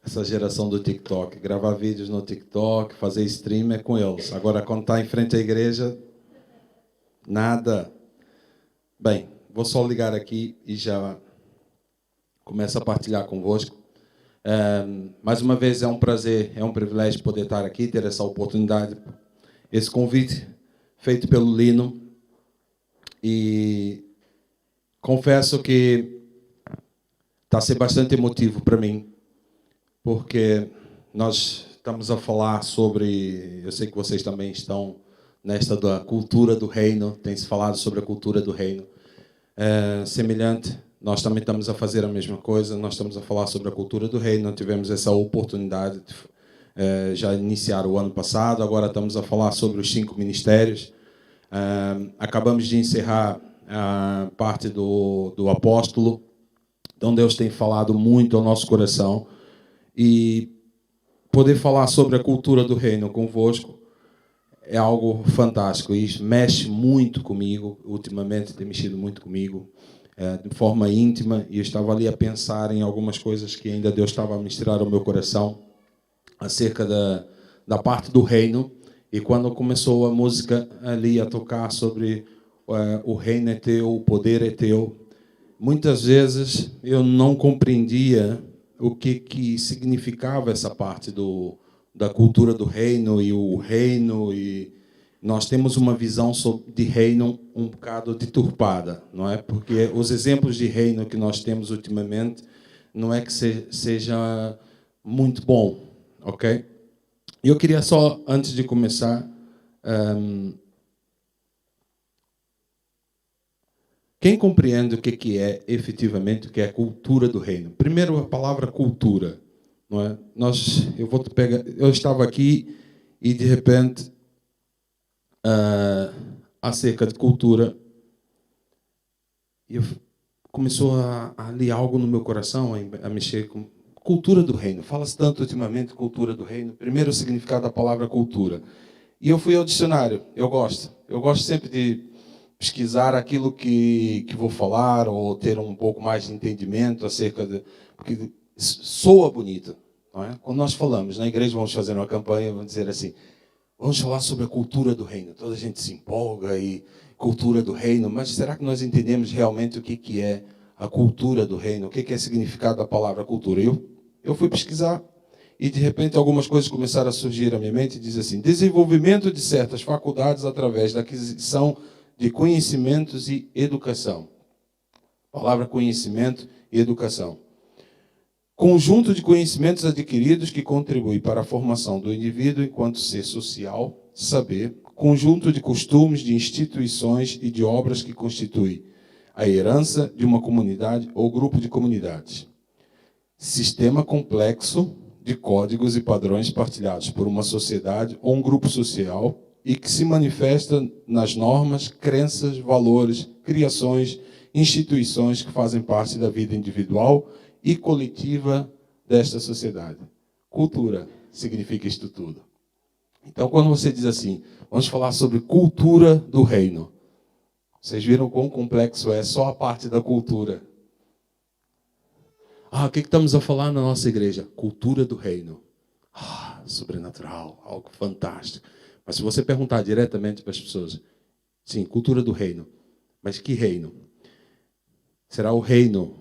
essa geração do TikTok. Gravar vídeos no TikTok, fazer stream é com eles. Agora, quando está em frente à igreja, nada. Bem, vou só ligar aqui e já começo a partilhar convosco. Mais uma vez é um prazer, é um privilégio poder estar aqui, ter essa oportunidade, esse convite feito pelo Lino. E confesso que está a ser bastante emotivo para mim, porque nós estamos a falar sobre, eu sei que vocês também estão nesta da cultura do reino, tem-se falado sobre a cultura do reino. Semelhante, nós também estamos a fazer a mesma coisa, nós estamos a falar sobre a cultura do reino, tivemos essa oportunidade de já iniciar o ano passado, agora estamos a falar sobre os 5 ministérios. Acabamos de encerrar a parte do apóstolo, então Deus tem falado muito ao nosso coração, e poder falar sobre a cultura do reino convosco é algo fantástico e mexe muito comigo. Ultimamente tem mexido muito comigo, de forma íntima, e eu estava ali a pensar em algumas coisas que ainda Deus estava a ministrar ao meu coração acerca da parte do reino. E quando começou a música ali a tocar sobre o reino é teu, o poder é teu, muitas vezes eu não compreendia o que significava essa parte da cultura do reino e o reino. E nós temos uma visão de reino um bocado deturpada, não é? Porque os exemplos de reino que nós temos ultimamente não é que seja muito bom, ok? E eu queria só, antes de começar, quem compreende o que é efetivamente o que é a cultura do reino? Primeiro, a palavra cultura, não é? Eu estava aqui e de repente, acerca de cultura, começou ali algo no meu coração a mexer com cultura do reino. Fala-se tanto ultimamente cultura do reino. Primeiro, o significado da palavra cultura. E eu fui ao dicionário. Eu gosto sempre de pesquisar aquilo que vou falar, ou ter um pouco mais de entendimento acerca de... Porque soa bonito, não é? Quando nós falamos na igreja, vamos fazer uma campanha, vamos dizer assim, vamos falar sobre a cultura do reino. Toda a gente se empolga e cultura do reino, mas será que nós entendemos realmente o que é a cultura do reino? O que é o significado da palavra cultura? Eu fui pesquisar e, de repente, algumas coisas começaram a surgir à minha mente. Diz assim: desenvolvimento de certas faculdades através da aquisição de conhecimentos e educação. Palavra conhecimento e educação. Conjunto de conhecimentos adquiridos que contribui para a formação do indivíduo enquanto ser social, saber, conjunto de costumes, de instituições e de obras que constitui a herança de uma comunidade ou grupo de comunidades. Sistema complexo de códigos e padrões partilhados por uma sociedade ou um grupo social e que se manifesta nas normas, crenças, valores, criações, instituições que fazem parte da vida individual e coletiva desta sociedade. Cultura significa isto tudo. Então, quando você diz assim, vamos falar sobre cultura do reino, vocês viram quão complexo é só a parte da cultura. O que estamos a falar na nossa igreja? Cultura do reino. Sobrenatural, algo fantástico. Mas se você perguntar diretamente para as pessoas, sim, cultura do reino. Mas que reino? Será o reino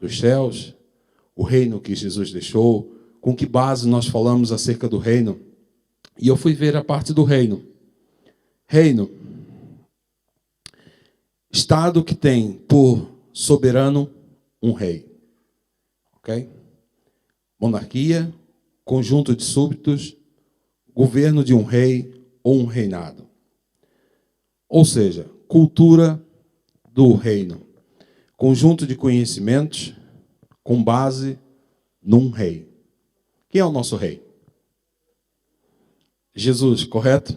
dos céus? O reino que Jesus deixou? Com que base nós falamos acerca do reino? E eu fui ver a parte do reino. Reino, estado que tem por soberano um rei. Ok? Monarquia, conjunto de súbditos, governo de um rei ou um reinado. Ou seja, cultura do reino. Conjunto de conhecimentos com base num rei. Quem é o nosso rei? Jesus, correto?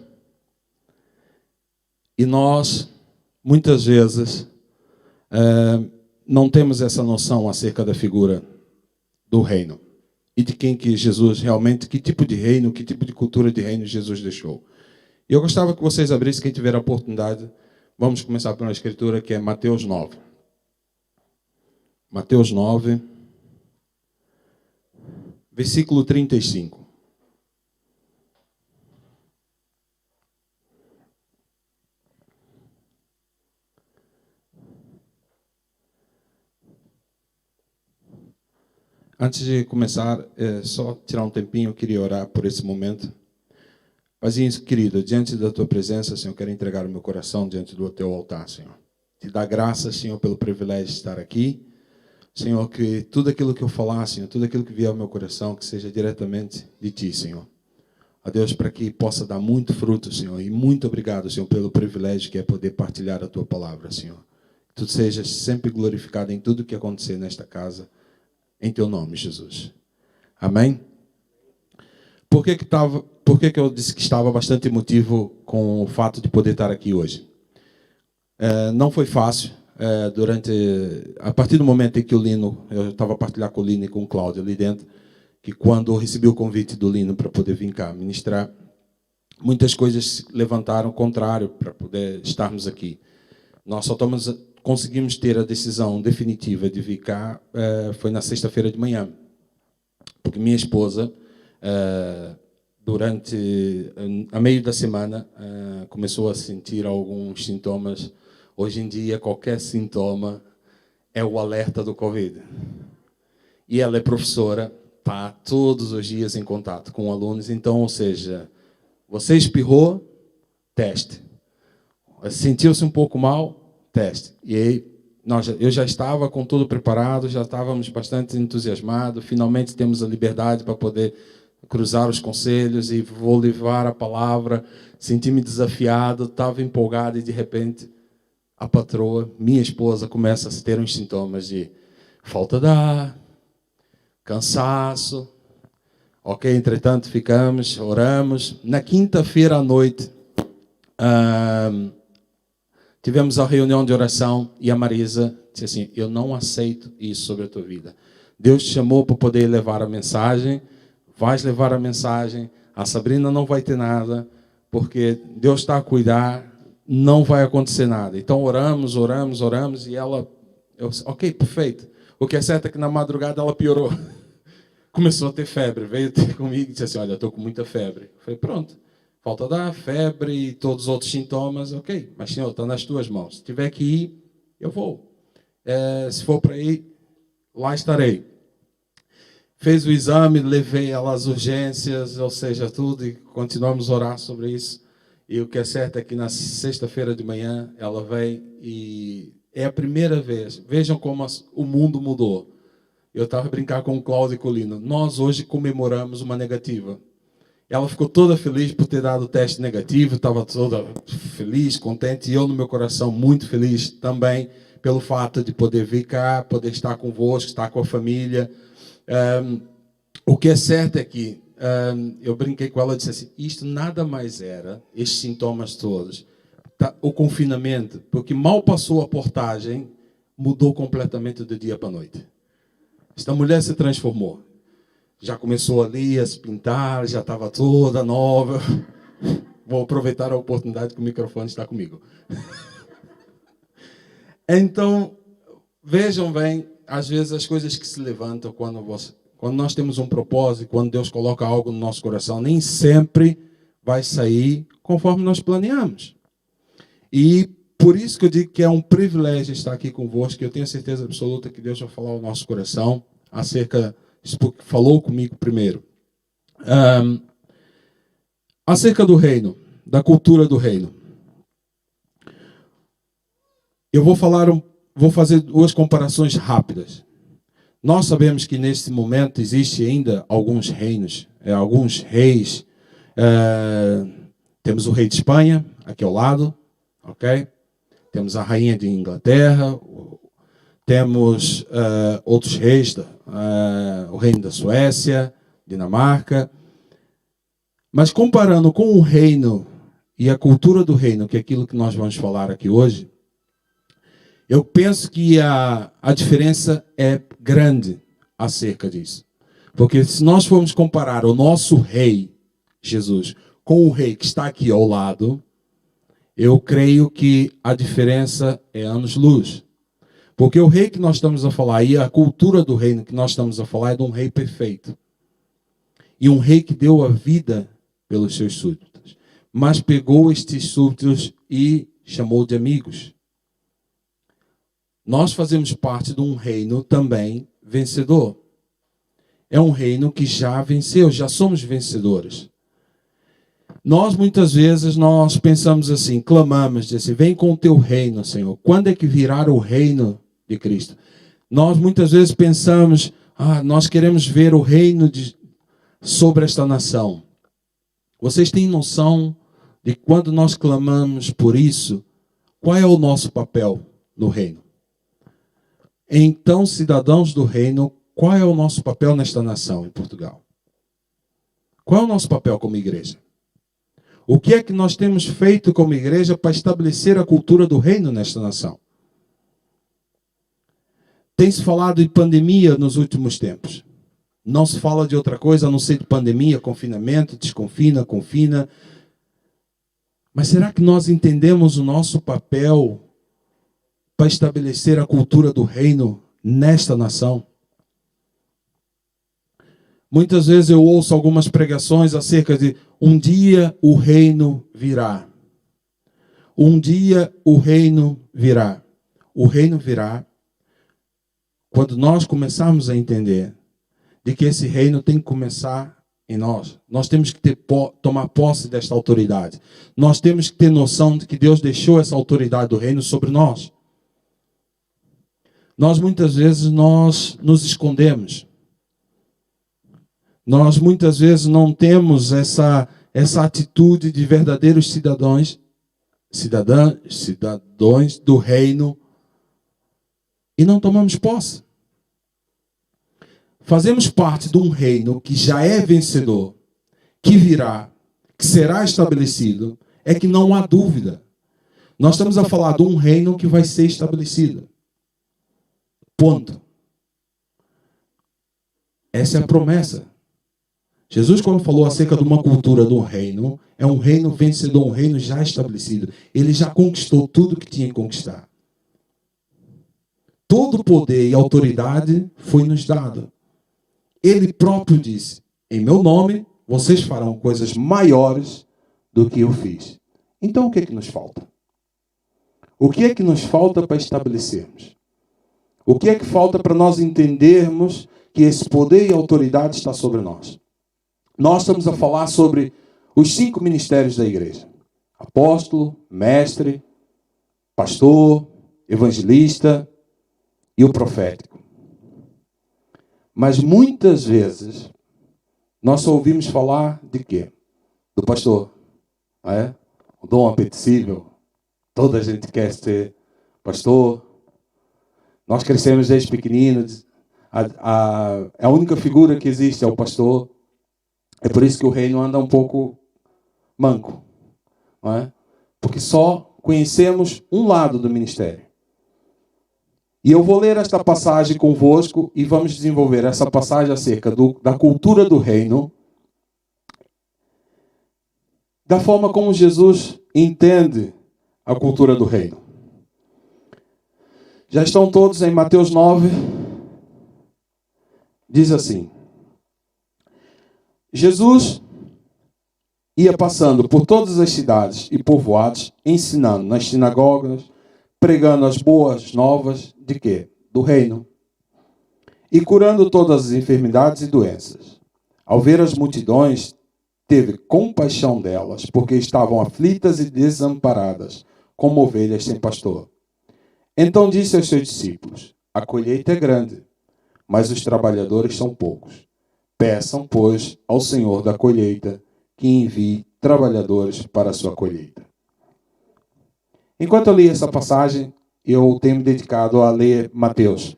E nós, muitas vezes, não temos essa noção acerca da figura do reino. E de quem que Jesus realmente, que tipo de reino, que tipo de cultura de reino Jesus deixou. E eu gostava que vocês abrissem, quem tiver a oportunidade, vamos começar por uma escritura que é Mateus 9. Mateus 9, versículo 35. Antes de começar, só tirar um tempinho, eu queria orar por esse momento. Paizinho querido, diante da tua presença, Senhor, eu quero entregar o meu coração diante do teu altar, Senhor. Te dar graças, Senhor, pelo privilégio de estar aqui. Senhor, que tudo aquilo que eu falar, Senhor, tudo aquilo que vier ao meu coração, que seja diretamente de Ti, Senhor. A Deus, para que possa dar muito fruto, Senhor. E muito obrigado, Senhor, pelo privilégio que é poder partilhar a Tua palavra, Senhor. Que Tu sejas sempre glorificado em tudo que acontecer nesta casa. Em Teu nome, Jesus. Amém? Por que eu disse que estava bastante emotivo com o fato de poder estar aqui hoje? Não foi fácil. A partir do momento em que eu estava a partilhar com o Lino e com o Cláudio ali dentro, que quando eu recebi o convite do Lino para poder vir cá ministrar, muitas coisas se levantaram contrário para poder estarmos aqui. Nós só conseguimos ter a decisão definitiva de vir cá foi na sexta-feira de manhã, porque minha esposa, durante a meio da semana, começou a sentir alguns sintomas. Hoje em dia, qualquer sintoma é o alerta do Covid. E ela é professora, está todos os dias em contato com alunos. Então, ou seja, você espirrou, teste. Sentiu-se um pouco mal, teste. E aí, eu já estava com tudo preparado, já estávamos bastante entusiasmados. Finalmente temos a liberdade para poder cruzar os conselhos e vou levar a palavra. Senti-me desafiado, estava empolgado e, de repente, a patroa, minha esposa, começa a ter uns sintomas de falta de ar, cansaço. Ok, entretanto, ficamos, oramos. Na quinta-feira à noite, tivemos a reunião de oração e a Marisa disse assim, eu não aceito isso sobre a tua vida. Deus te chamou para poder levar a mensagem, vais levar a mensagem, a Sabrina não vai ter nada, porque Deus está a cuidar, não vai acontecer nada. Então oramos e ela, ok, perfeito. O que é certo é que na madrugada ela piorou. Começou a ter febre, veio ter comigo e disse assim, olha, eu estou com muita febre. Eu falei, pronto, falta de ar, febre e todos os outros sintomas, ok, mas Senhor, está nas tuas mãos. Se tiver que ir, eu vou. Se for para ir, lá estarei. Fez o exame, levei ela às urgências, ou seja, tudo, e continuamos a orar sobre isso. E o que é certo é que na sexta-feira de manhã ela veio e é a primeira vez. Vejam como o mundo mudou. Eu estava a brincar com o Cláudio e com o Lino. Nós hoje comemoramos uma negativa. Ela ficou toda feliz por ter dado o teste negativo, estava toda feliz, contente. E eu, no meu coração, muito feliz também pelo fato de poder vir cá, poder estar convosco, estar com a família. O que é certo é que eu brinquei com ela e disse assim, isto nada mais era, estes sintomas todos, o confinamento, porque mal passou a portagem, mudou completamente do dia para a noite. Esta mulher se transformou. Já começou ali a se pintar, já estava toda nova. Vou aproveitar a oportunidade que o microfone está comigo. Então, vejam bem, às vezes as coisas que se levantam quando nós temos um propósito, quando Deus coloca algo no nosso coração, nem sempre vai sair conforme nós planeamos. E por isso que eu digo que é um privilégio estar aqui convosco, que eu tenho certeza absoluta que Deus vai falar ao nosso coração acerca disso, porque falou comigo primeiro. Acerca do reino, da cultura do reino. Eu vou fazer duas comparações rápidas. Nós sabemos que neste momento existe ainda alguns reinos, alguns reis. Temos o rei de Espanha, aqui ao lado, ok? Temos a rainha de Inglaterra, temos outros reis, o reino da Suécia, Dinamarca. Mas comparando com o reino e a cultura do reino, que é aquilo que nós vamos falar aqui hoje, eu penso que a diferença é grande acerca disso. Porque se nós formos comparar o nosso rei, Jesus, com o rei que está aqui ao lado, eu creio que a diferença é anos-luz. Porque o rei que nós estamos a falar e a cultura do reino que nós estamos a falar é de um rei perfeito. e um rei que deu a vida pelos seus súditos, mas pegou estes súditos e chamou de amigos. Nós fazemos parte de um reino também vencedor. É um reino que já venceu, já somos vencedores. Nós muitas vezes nós pensamos assim, clamamos, assim, vem com o teu reino, Senhor. Quando é que virá o reino de Cristo? Nós muitas vezes pensamos, nós queremos ver o reino sobre esta nação. Vocês têm noção de quando nós clamamos por isso, qual é o nosso papel no reino? Então, cidadãos do reino, qual é o nosso papel nesta nação, em Portugal? Qual é o nosso papel como igreja? O que é que nós temos feito como igreja para estabelecer a cultura do reino nesta nação? Tem-se falado de pandemia nos últimos tempos. Não se fala de outra coisa a não ser de pandemia, confinamento, desconfina, confina. Mas será que nós entendemos o nosso papel para estabelecer a cultura do reino nesta nação? Muitas vezes eu ouço algumas pregações acerca de um dia o reino virá. Um dia o reino virá. O reino virá quando nós começarmos a entender de que esse reino tem que começar em nós. Nós temos que tomar posse desta autoridade. Nós temos que ter noção de que Deus deixou essa autoridade do reino sobre nós. Nós muitas vezes nos escondemos. Nós muitas vezes não temos essa atitude de verdadeiros cidadãos do reino e não tomamos posse. Fazemos parte de um reino que já é vencedor, que virá, que será estabelecido, é que não há dúvida. Nós estamos a falar de um reino que vai ser estabelecido. Ponto. Essa é a promessa. Jesus, quando falou acerca de uma cultura do reino, é um reino vencedor, um reino já estabelecido. Ele já conquistou tudo que tinha que conquistar. Todo poder e autoridade foi nos dado. Ele próprio disse, em meu nome, vocês farão coisas maiores do que eu fiz. Então, o que é que nos falta? O que é que nos falta para estabelecermos? O que é que falta para nós entendermos que esse poder e autoridade está sobre nós? Nós estamos a falar sobre os 5 ministérios da igreja. Apóstolo, mestre, pastor, evangelista e o profético. Mas muitas vezes nós só ouvimos falar de quê? Do pastor. O dom apetecível. Toda a gente quer ser pastor. Nós crescemos desde pequeninos. A única figura que existe é o pastor. É por isso que o reino anda um pouco manco. Não é? Porque só conhecemos um lado do ministério. E eu vou ler esta passagem convosco e vamos desenvolver essa passagem acerca da cultura do reino, da forma como Jesus entende a cultura do reino. Já estão todos em Mateus 9. Diz assim: Jesus ia passando por todas as cidades e povoados, ensinando nas sinagogas, pregando as boas novas de quê? Do reino. E curando todas as enfermidades e doenças. Ao ver as multidões, teve compaixão delas, porque estavam aflitas e desamparadas, como ovelhas sem pastor. Então disse aos seus discípulos: a colheita é grande, mas os trabalhadores são poucos. Peçam, pois, ao Senhor da colheita que envie trabalhadores para a sua colheita. Enquanto eu li essa passagem, eu tenho me dedicado a ler Mateus.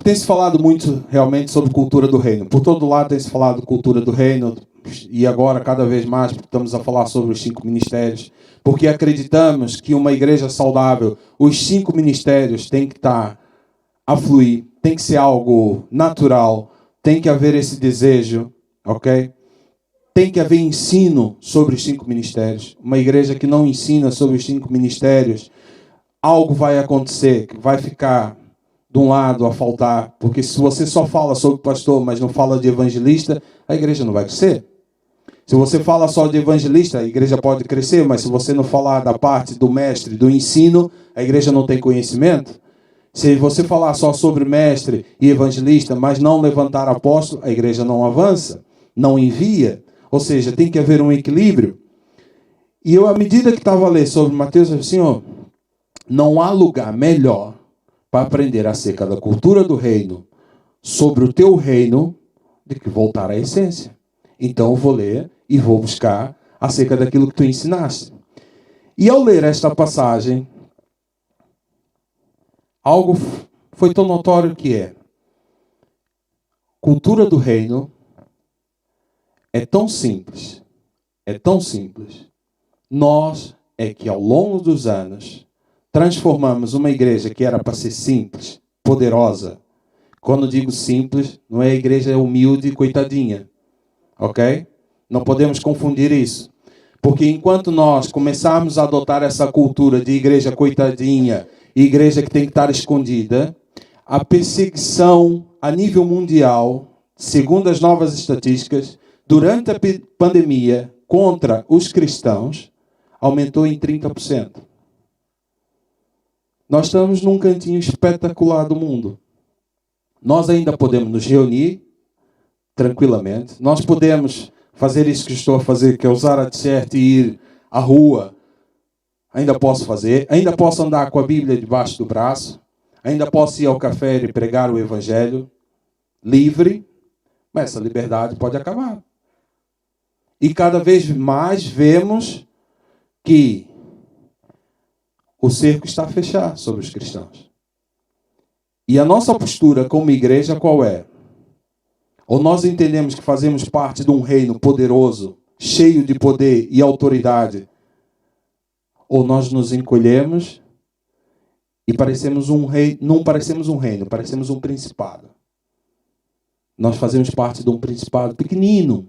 Tem-se falado muito realmente sobre cultura do reino. Por todo lado tem-se falado cultura do reino. E agora, cada vez mais, estamos a falar sobre os 5 ministérios. Porque acreditamos que uma igreja saudável, os 5 ministérios têm que estar a fluir. Tem que ser algo natural. Tem que haver esse desejo. Ok? Tem que haver ensino sobre os 5 ministérios. Uma igreja que não ensina sobre os 5 ministérios, algo vai acontecer, que vai ficar de um lado a faltar, porque se você só fala sobre pastor, mas não fala de evangelista, a igreja não vai crescer. Se você fala só de evangelista, a igreja pode crescer, mas se você não falar da parte do mestre, do ensino, a igreja não tem conhecimento. Se você falar só sobre mestre e evangelista, mas não levantar apóstolo, a igreja não avança, não envia. Ou seja, tem que haver um equilíbrio. E eu, à medida que estava a ler sobre Mateus, eu disse, Senhor, não há lugar melhor para aprender acerca da cultura do reino, sobre o teu reino, do que voltar à essência. Então eu vou ler e vou buscar acerca daquilo que tu ensinaste. E ao ler esta passagem, algo foi tão notório que é: cultura do reino é tão simples, é tão simples. Nós é que ao longo dos anos transformamos uma igreja que era para ser simples, poderosa. Quando digo simples, não é a igreja humilde e coitadinha, ok? Não podemos confundir isso. Porque enquanto nós começarmos a adotar essa cultura de igreja coitadinha, igreja que tem que estar escondida, a perseguição a nível mundial, segundo as novas estatísticas, durante a pandemia contra os cristãos, aumentou em 30%. Nós estamos num cantinho espetacular do mundo. Nós ainda podemos nos reunir tranquilamente. Nós podemos fazer isso que estou a fazer, que é usar a t-shirt e ir à rua. Ainda posso fazer. Ainda posso andar com a Bíblia debaixo do braço. Ainda posso ir ao café e pregar o Evangelho livre. Mas essa liberdade pode acabar. E cada vez mais vemos que o cerco está a fechar sobre os cristãos. E a nossa postura como igreja qual é? Ou nós entendemos que fazemos parte de um reino poderoso, cheio de poder e autoridade, ou nós nos encolhemos e parecemos um rei, não parecemos um reino, parecemos um principado. Nós fazemos parte de um principado pequenino,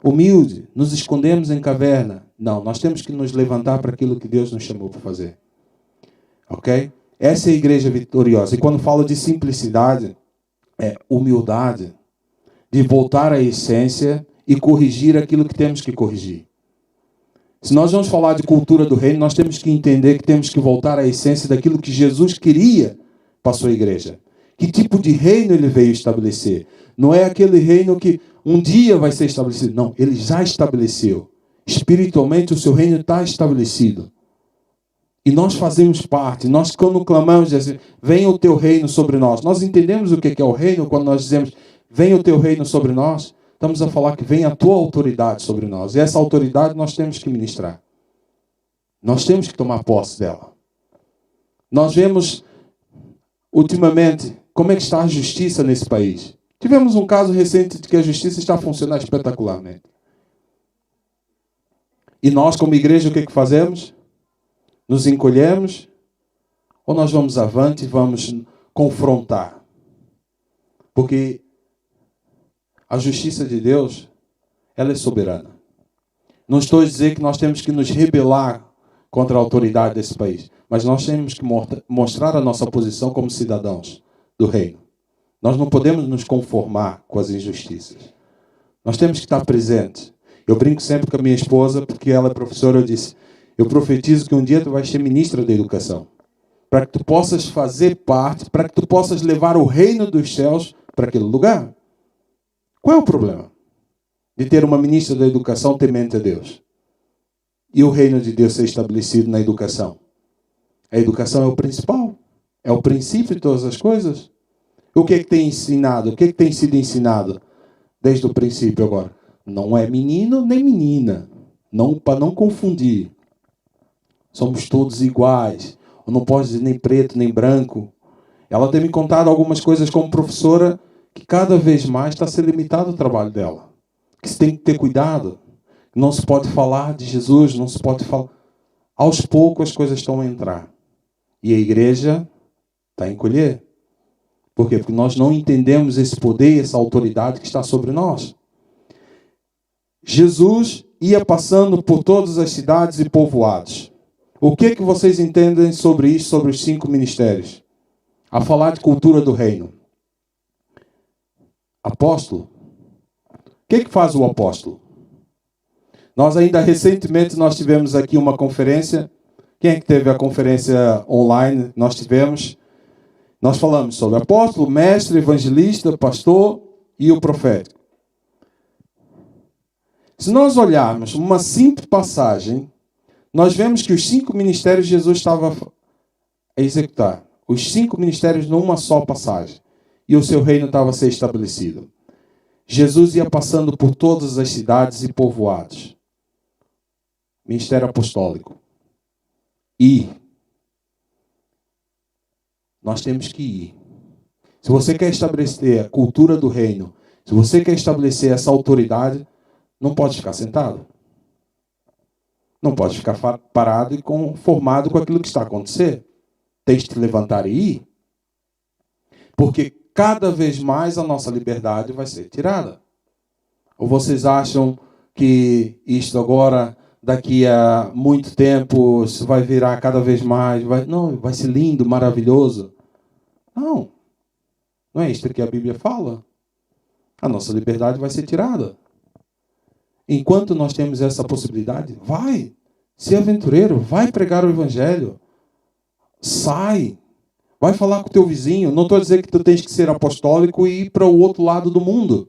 humilde, nos escondemos em caverna. Não, nós temos que nos levantar para aquilo que Deus nos chamou para fazer. Ok? Essa é a igreja vitoriosa. E quando falo de simplicidade, é humildade, de voltar à essência e corrigir aquilo que temos que corrigir. Se nós vamos falar de cultura do reino, nós temos que entender que temos que voltar à essência daquilo que Jesus queria para a sua igreja. Que tipo de reino ele veio estabelecer? Não é aquele reino que um dia vai ser estabelecido. Não, ele já estabeleceu. Espiritualmente o seu reino está estabelecido. E nós fazemos parte. Nós quando clamamos, assim, venha o teu reino sobre nós. Nós entendemos o que é o reino quando nós dizemos, venha o teu reino sobre nós. Estamos a falar que vem a tua autoridade sobre nós. E essa autoridade nós temos que ministrar. Nós temos que tomar posse dela. Nós vemos, ultimamente, como é que está a justiça nesse país. Tivemos um caso recente de que a justiça está a funcionar espetacularmente. E nós, como igreja, o que é que fazemos? Nos encolhemos? Ou nós vamos avante e vamos confrontar? Porque a justiça de Deus, ela é soberana. Não estou a dizer que nós temos que nos rebelar contra a autoridade desse país, mas nós temos que mostrar a nossa posição como cidadãos do reino. Nós não podemos nos conformar com as injustiças. Nós temos que estar presentes. Eu brinco sempre com a minha esposa, porque ela é professora, eu disse, eu profetizo que um dia tu vais ser ministra da educação, para que tu possas fazer parte, para que tu possas levar o reino dos céus para aquele lugar. Qual é o problema de ter uma ministra da educação temente a Deus? E o reino de Deus ser estabelecido na educação? A educação é o principal. É o princípio de todas as coisas. O que é que tem ensinado? O que é que tem sido ensinado desde o princípio agora? Não é menino nem menina. Não, para não confundir. Somos todos iguais. Eu não posso dizer nem preto nem branco. Ela tem me contado algumas coisas como professora que cada vez mais está a ser limitado o trabalho dela. Que se tem que ter cuidado. Não se pode falar de Jesus, não se pode falar. Aos poucos as coisas estão a entrar. E a igreja está a encolher. Por quê? Porque nós não entendemos esse poder e essa autoridade que está sobre nós. Jesus ia passando por todas as cidades e povoados. O que vocês entendem sobre isso, sobre os 5 ministérios? a falar de cultura do reino. Apóstolo. O que faz o apóstolo? Nós ainda recentemente nós tivemos aqui uma conferência. Quem é que teve a conferência online? Nós tivemos. Nós falamos sobre apóstolo, mestre, evangelista, pastor e o profeta. Se nós olharmos uma simples passagem, nós vemos que os 5 ministérios Jesus estava a executar. Os 5 ministérios numa só passagem. E o seu reino estava a ser estabelecido. Jesus ia passando por todas as cidades e povoados. Ministério apostólico. E nós temos que ir. Se você quer estabelecer a cultura do reino, se você quer estabelecer essa autoridade, não pode ficar sentado. Não pode ficar parado e conformado com aquilo que está acontecendo. Tem que te levantar e ir. Porque cada vez mais a nossa liberdade vai ser tirada. Ou vocês acham que isto agora, daqui a muito tempo, isso vai virar cada vez mais? Não, vai ser lindo, maravilhoso. Não. Não é isto que a Bíblia fala. A nossa liberdade vai ser tirada. Enquanto nós temos essa possibilidade, vai. Se aventureiro, vai pregar o evangelho. Sai. Vai falar com o teu vizinho. Não estou a dizer que tu tens que ser apostólico e ir para o outro lado do mundo.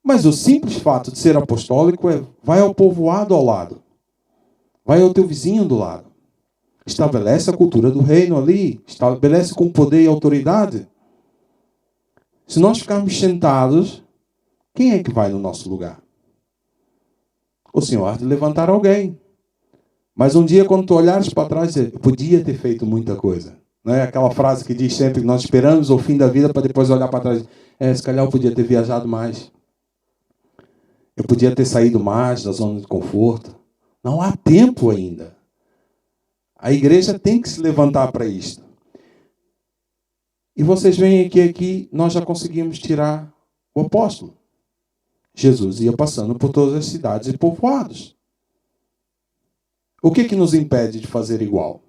Mas o simples fato de ser apostólico é, vai ao povoado ao lado. Vai ao teu vizinho do lado. Estabelece a cultura do reino ali. Estabelece com poder e autoridade. Se nós ficarmos sentados, quem é que vai no nosso lugar? O Senhor há de levantar alguém. Mas um dia, quando tu olhares para trás, eu podia ter feito muita coisa. Não é aquela frase que diz sempre que nós esperamos o fim da vida para depois olhar para trás. Se calhar eu podia ter viajado mais. Eu podia ter saído mais da zona de conforto. Não há tempo ainda. A igreja tem que se levantar para isto. E vocês veem aqui nós já conseguimos tirar o apóstolo. Jesus ia passando por todas as cidades e povoados. O que nos impede de fazer igual?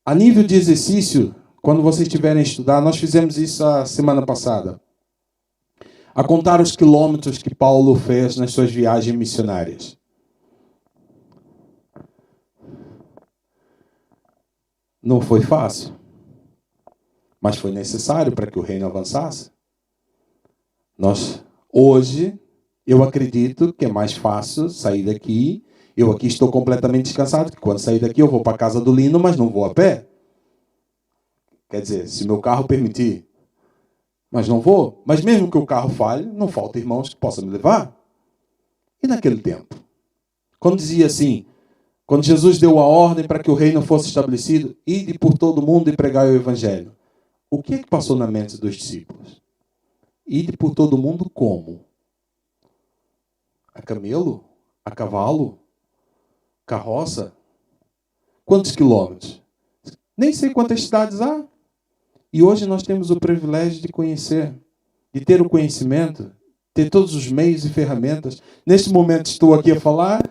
A nível de exercício, quando vocês estiverem a estudar, nós fizemos isso a semana passada. A contar os quilômetros que Paulo fez nas suas viagens missionárias. Não foi fácil, mas foi necessário para que o reino avançasse. Hoje, eu acredito que é mais fácil sair daqui. Eu aqui estou completamente descansado, porque quando sair daqui eu vou para a casa do Lino, mas não vou a pé. Quer dizer, se meu carro permitir. Mas não vou. Mas mesmo que o carro falhe, não falta irmãos que possam me levar. E naquele tempo? Quando dizia assim, quando Jesus deu a ordem para que o reino fosse estabelecido, ide por todo o mundo e pregai o evangelho. O que é que passou na mente dos discípulos? Ide por todo o mundo como? A camelo? A cavalo? Carroça? Quantos quilômetros? Nem sei quantas cidades há. E hoje nós temos o privilégio de conhecer, de ter o conhecimento, ter todos os meios e ferramentas. Neste momento estou aqui a falar,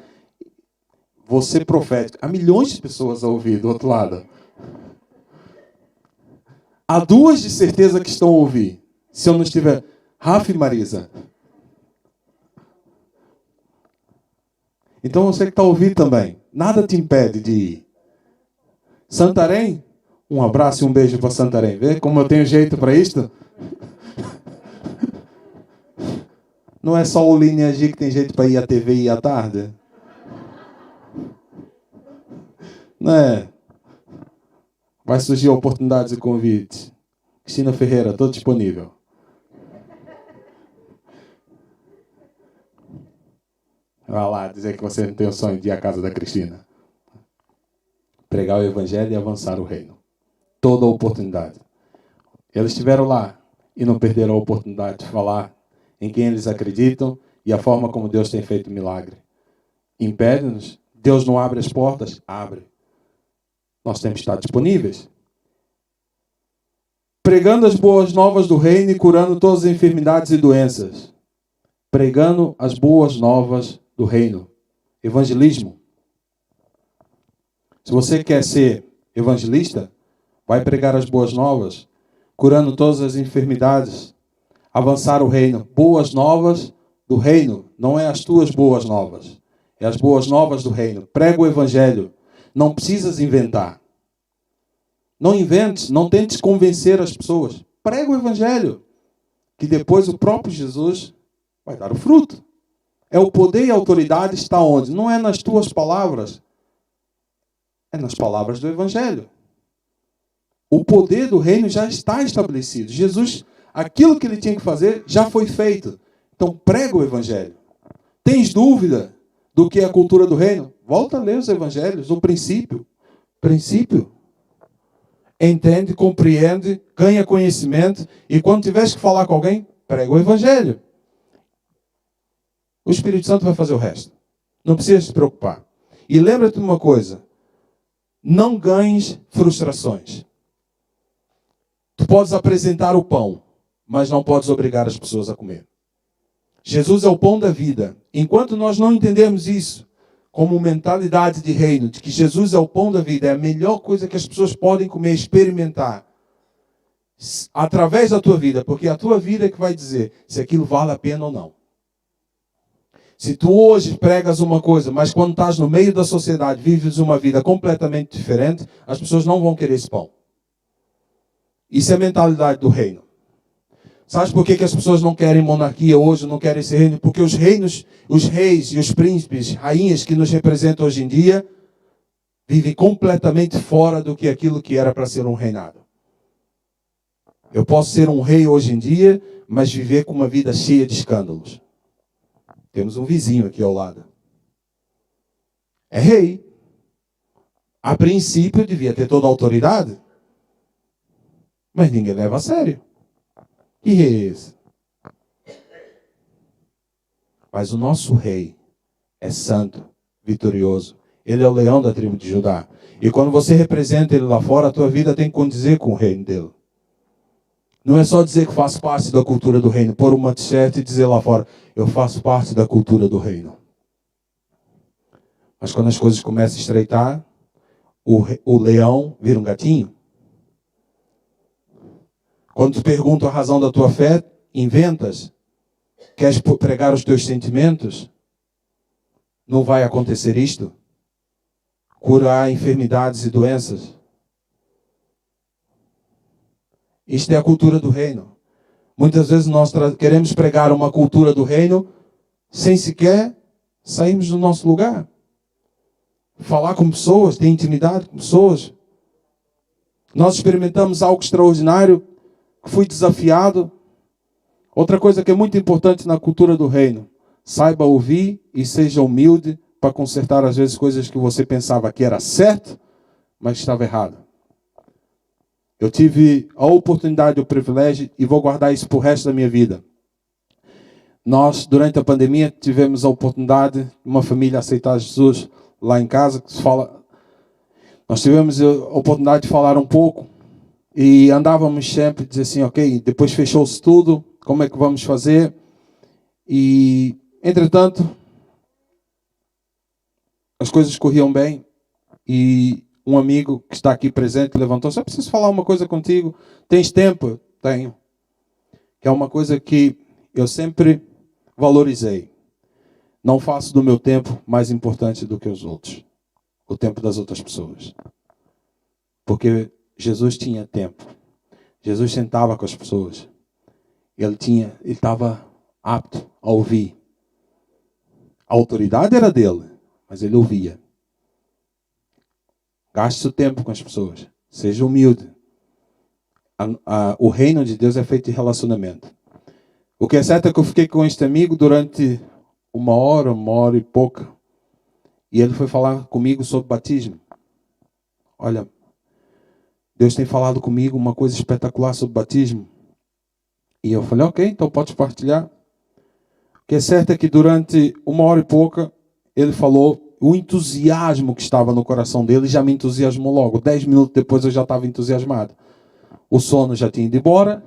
vou ser profético. Há milhões de pessoas a ouvir do outro lado. Há 2 de certeza que estão a ouvir. Se eu não estiver... Rafa e Marisa. Então você que está a ouvir também. Nada te impede de ir. Santarém? Um abraço e um beijo para Santarém. Vê como eu tenho jeito para isto? Não é só o Linha G que tem jeito para ir à TV e ir à tarde? Não é? Vai surgir oportunidades e convites. Cristina Ferreira, estou disponível. Vai lá dizer que você não tem o sonho de ir à casa da Cristina. Pregar o evangelho e avançar o reino. Toda a oportunidade. Eles estiveram lá e não perderam a oportunidade de falar em quem eles acreditam e a forma como Deus tem feito milagre. Impede-nos? Deus não abre as portas? Abre. Nós temos que estar disponíveis. Pregando as boas novas do reino e curando todas as enfermidades e doenças. Pregando as boas novas do reino. Evangelismo. Se você quer ser evangelista, vai pregar as boas novas, curando todas as enfermidades, avançar o reino. Boas novas do reino, não é as tuas boas novas, é as boas novas do reino. Prega o evangelho, não precisas inventar. Não inventes, não tentes convencer as pessoas. Prega o evangelho, que depois o próprio Jesus vai dar o fruto. É o poder e a autoridade está onde? Não é nas tuas palavras, é nas palavras do evangelho. O poder do reino já está estabelecido. Jesus, aquilo que ele tinha que fazer, já foi feito. Então, prega o evangelho. Tens dúvida do que é a cultura do reino? Volta a ler os evangelhos, o princípio. Princípio. Entende, compreende, ganha conhecimento. E quando tiveres que falar com alguém, prega o evangelho. O Espírito Santo vai fazer o resto. Não precisa se preocupar. E lembra-te de uma coisa. Não ganhes frustrações. Tu podes apresentar o pão, mas não podes obrigar as pessoas a comer. Jesus é o pão da vida. Enquanto nós não entendermos isso como mentalidade de reino, de que Jesus é o pão da vida, é a melhor coisa que as pessoas podem comer, experimentar, através da tua vida, porque é a tua vida que vai dizer se aquilo vale a pena ou não. Se tu hoje pregas uma coisa, mas quando estás no meio da sociedade, vives uma vida completamente diferente, as pessoas não vão querer esse pão. Isso é a mentalidade do reino. Sabe por que as pessoas não querem monarquia hoje, não querem esse reino? Porque os reinos, os reis e os príncipes, rainhas que nos representam hoje em dia, vivem completamente fora do que aquilo que era para ser um reinado. Eu posso ser um rei hoje em dia, mas viver com uma vida cheia de escândalos. Temos um vizinho aqui ao lado. É rei. A princípio devia ter toda a autoridade. Mas ninguém leva a sério. Que rei é esse? Mas o nosso rei é santo, vitorioso. Ele é o leão da tribo de Judá. E quando você representa ele lá fora, a tua vida tem que condizer com o reino dele. Não é só dizer que faz parte da cultura do reino, pôr uma t-shirt e dizer lá fora, eu faço parte da cultura do reino. Mas quando as coisas começam a estreitar, o leão vira um gatinho. Quando te perguntam a razão da tua fé, inventas. Queres pregar os teus sentimentos? Não vai acontecer isto? Curar enfermidades e doenças? Isto é a cultura do reino. Muitas vezes nós queremos pregar uma cultura do reino sem sequer sairmos do nosso lugar. Falar com pessoas, ter intimidade com pessoas. Nós experimentamos algo extraordinário, fui desafiado. Outra coisa que é muito importante na cultura do reino. Saiba ouvir e seja humilde para consertar às vezes coisas que você pensava que era certo, mas estava errado. Eu tive a oportunidade, o privilégio, e vou guardar isso para o resto da minha vida. Nós, durante a pandemia, tivemos a oportunidade de uma família aceitar Jesus lá em casa. Nós tivemos a oportunidade de falar um pouco e andávamos sempre, dizer assim, ok, depois fechou-se tudo, como é que vamos fazer? E, entretanto, as coisas corriam bem e um amigo que está aqui presente levantou-se, eu preciso falar uma coisa contigo. Tens tempo? Tenho. Que é uma coisa que eu sempre valorizei. Não faço do meu tempo mais importante do que os outros. O tempo das outras pessoas. Porque Jesus tinha tempo. Jesus sentava com as pessoas. Ele estava apto a ouvir. A autoridade era dele, mas ele ouvia. Gaste o tempo com as pessoas. Seja humilde. O reino de Deus é feito de relacionamento. O que é certo é que eu fiquei com este amigo durante uma hora e pouca. E ele foi falar comigo sobre batismo. Olha, Deus tem falado comigo uma coisa espetacular sobre batismo. E eu falei, ok, então podes partilhar. O que é certo é que durante uma hora e pouca, ele falou o entusiasmo que estava no coração dele já me entusiasmou logo. 10 minutos depois eu já estava entusiasmado. O sono já tinha ido embora.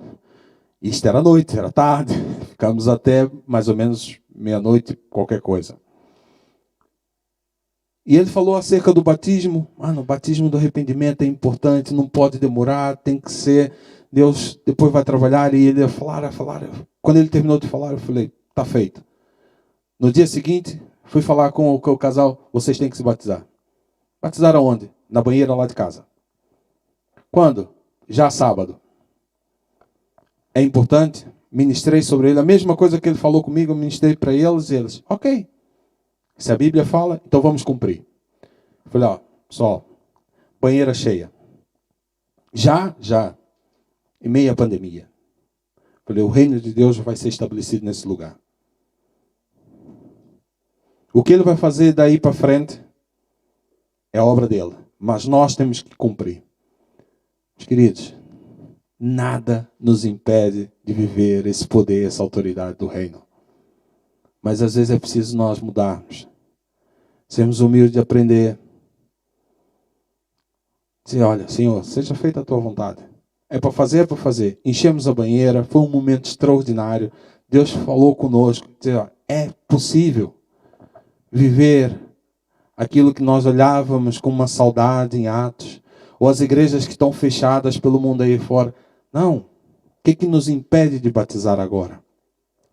Isto era noite, era tarde. Ficamos até mais ou menos meia-noite, qualquer coisa. E ele falou acerca do batismo. O batismo do arrependimento é importante, não pode demorar, tem que ser. Deus depois vai trabalhar. E ele ia falar. Quando ele terminou de falar, eu falei, está feito. No dia seguinte, fui falar com o casal, vocês têm que se batizar. Batizar aonde? Na banheira lá de casa. Quando? Já sábado. É importante? Ministrei sobre ele. A mesma coisa que ele falou comigo, eu ministrei para eles. E eles, ok. Se a Bíblia fala, então vamos cumprir. Eu falei, pessoal, banheira cheia. Já. Em meio à pandemia. Eu falei, o reino de Deus vai ser estabelecido nesse lugar. O que ele vai fazer daí para frente é a obra dele. Mas nós temos que cumprir. Meus queridos, nada nos impede de viver esse poder, essa autoridade do reino. Mas às vezes é preciso nós mudarmos. Sermos humildes de aprender. Dizer, olha, Senhor, seja feita a tua vontade. É para fazer, é para fazer. Enchemos a banheira, foi um momento extraordinário. Deus falou conosco. Dizer, é possível viver aquilo que nós olhávamos com uma saudade em Atos. Ou as igrejas que estão fechadas pelo mundo aí fora. Não. O que nos impede de batizar agora?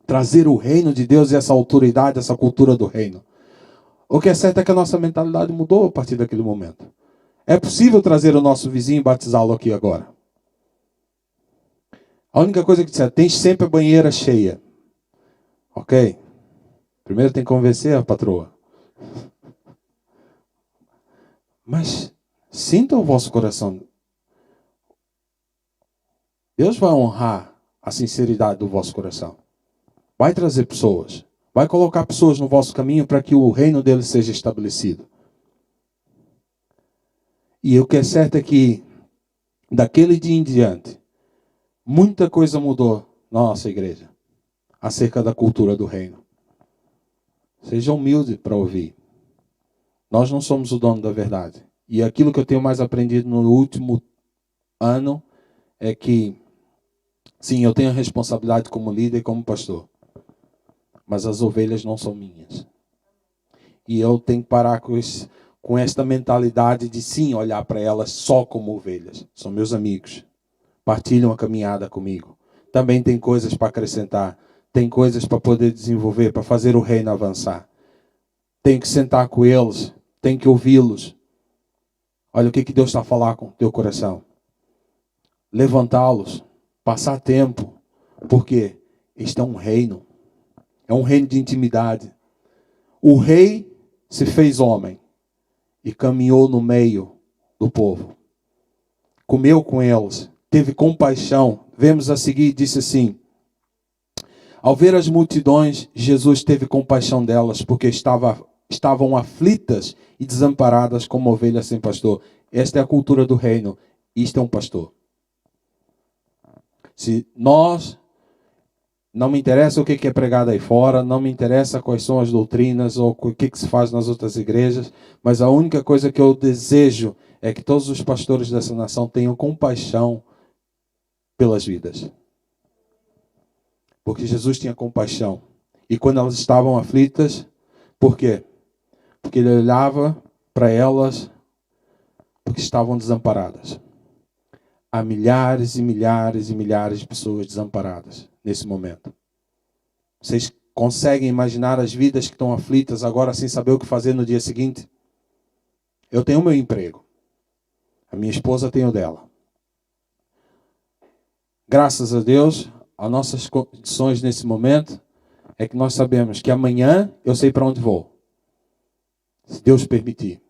Trazer o reino de Deus e essa autoridade, essa cultura do reino. O que é certo é que a nossa mentalidade mudou a partir daquele momento. É possível trazer o nosso vizinho e batizá-lo aqui agora. A única coisa que disser, tem sempre a banheira cheia. Ok? Primeiro tem que convencer a patroa. Mas sinta o vosso coração. Deus vai honrar a sinceridade do vosso coração. Vai trazer pessoas. Vai colocar pessoas no vosso caminho para que o reino dele seja estabelecido. E o que é certo é que, daquele dia em diante, muita coisa mudou na nossa igreja. Acerca da cultura do reino. Seja humilde para ouvir. Nós não somos o dono da verdade. E aquilo que eu tenho mais aprendido no último ano é que, sim, eu tenho a responsabilidade como líder e como pastor. Mas as ovelhas não são minhas. E eu tenho que parar com esta mentalidade de, sim, olhar para elas só como ovelhas. São meus amigos. Partilham a caminhada comigo. Também tem coisas para acrescentar. Tem coisas para poder desenvolver, para fazer o reino avançar. Tem que sentar com eles. Tem que ouvi-los. Olha o que Deus está a falar com o teu coração. Levantá-los. Passar tempo. Porque este é um reino. É um reino de intimidade. O rei se fez homem. E caminhou no meio do povo. Comeu com eles. Teve compaixão. Vemos a seguir, disse assim. Ao ver as multidões, Jesus teve compaixão delas, porque estavam aflitas e desamparadas como ovelhas sem pastor. Esta é a cultura do reino. Isto é um pastor. Se nós, não me interessa o que é pregado aí fora, não me interessa quais são as doutrinas ou o que se faz nas outras igrejas, mas a única coisa que eu desejo é que todos os pastores dessa nação tenham compaixão pelas vidas. Porque Jesus tinha compaixão. E quando elas estavam aflitas, por quê? Porque ele olhava para elas porque estavam desamparadas. Há milhares e milhares e milhares de pessoas desamparadas nesse momento. Vocês conseguem imaginar as vidas que estão aflitas agora sem saber o que fazer no dia seguinte? Eu tenho o meu emprego. A minha esposa tem o dela. Graças a Deus, as nossas condições nesse momento é que nós sabemos que amanhã eu sei para onde vou. Se Deus permitir.